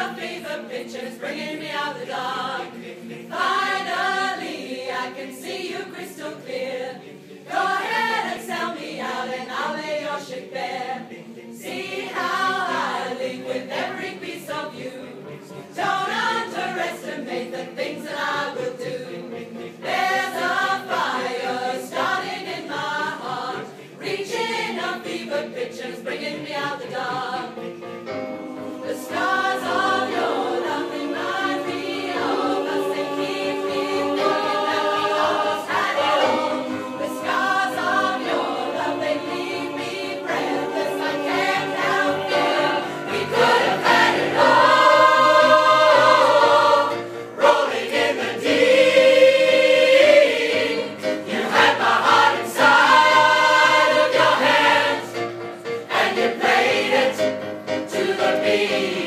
of fever pictures bringing me out the dark. Finally, I can see you crystal clear. Go ahead and sell me out and I'll lay your ship bare. See how I leave with every piece of you. Don't underestimate the things that I will do. There's a fire starting in my heart, reaching of fever pictures bringing me out the dark. The stars of your love remind me of us. They keep me thinking that we almost had it all. The scars of your love, they leave me breathless. I can't help it. We could have had it all. Rolling in the deep. You had my heart inside of your hands, and you played it to the beat.